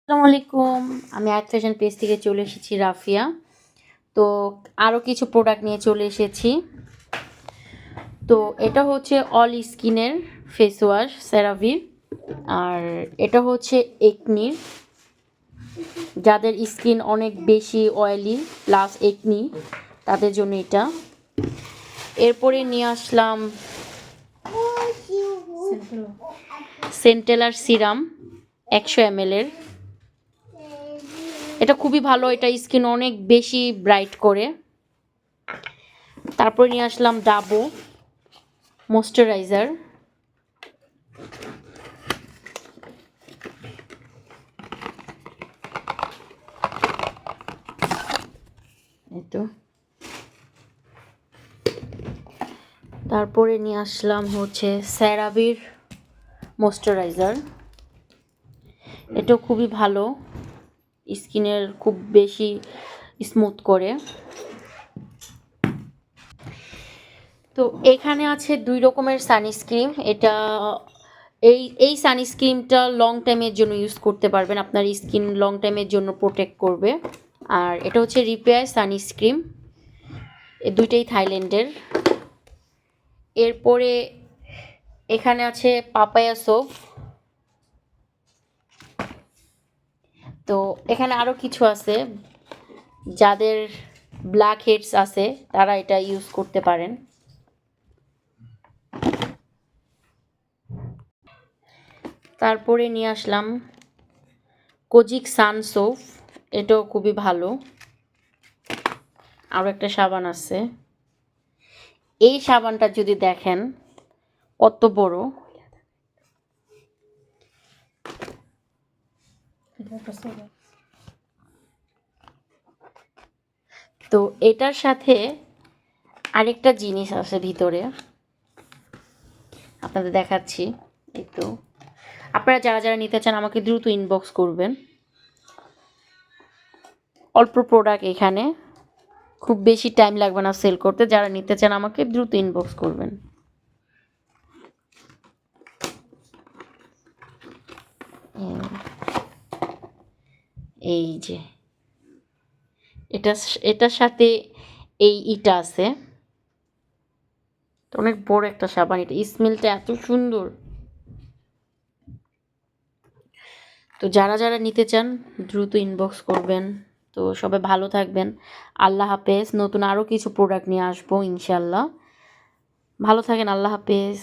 আসসালামু আলাইকুম। আমি আয়াত ফ্যাশন পেজ থেকে চলে এসেছি রাফিয়া। তো আরও কিছু প্রোডাক্ট নিয়ে চলে এসেছি। তো এটা হচ্ছে অল স্কিনের ফেস ওয়াশ সেরাভির। আর এটা হচ্ছে একনির, যাদের স্কিন অনেক বেশি অয়েলি প্লাস একনি তাদের জন্য এটা। এরপরে নিয়ে আসলাম সেন্টেলার সিরাম 100 ml। এটা খুবই ভালো, এটা স্কিন অনেক বেশি ব্রাইট করে। তারপরে নিয়ে আসলাম ডাবো ময়েশ্চারাইজার। তো তারপরে নিয়ে আসলাম হচ্ছে সেরাভির ময়েশ্চারাইজার। এটা খুবই ভালো, স্কিনের খুব বেশি স্মুথ করে। তো এখানে আছে 2 রকমের সানস্ক্রিন। এটা এই সানস্ক্রিনটা লং টাইমের জন্য ইউজ করতে পারবেন, আপনার স্কিন লং টাইমের জন্য প্রোটেক্ট করবে। আর এটা হচ্ছে রিপেয়ার সানস্ক্রিন, এই দুইটাই থাইল্যান্ডের। এরপরে এখানে আছে পাপায়া সোপ। তো এখানে আরও কিছু আছে, যাদের ব্ল্যাক হেডস আছে তারা এটা ইউজ করতে পারেন। তারপরে নিয়ে আসলাম কোজিক সান সোপ, এটাও খুবই ভালো। আরও একটা সাবান আছে, এই সাবানটা যদি দেখেন কত বড়। তো এটার সাথে আরেকটা জিনিস আছে ভিতরে, আপনাদের দেখাচ্ছি একটু। আপনারা যারা যারা নিতে চান আমাকে দ্রুত ইনবক্স করবেন। অল্প প্রোডাক্ট এখানে, খুব বেশি টাইম লাগবে না সেল করতে। যারা নিতে চান আমাকে দ্রুত ইনবক্স করবেন। এই যে এটার সাথে ইটা আছে, অনেক বড় একটা সাবান। এটা স্মেলটা এত সুন্দর। তো যারা যারা নিতে চান দ্রুত ইনবক্স করবেন। তো সবাই ভালো থাকবেন। আল্লাহ হাফেজ। নতুন আরও কিছু প্রোডাক্ট নিয়ে আসবো ইনশাল্লাহ। ভালো থাকেন। আল্লাহ হাফেজ।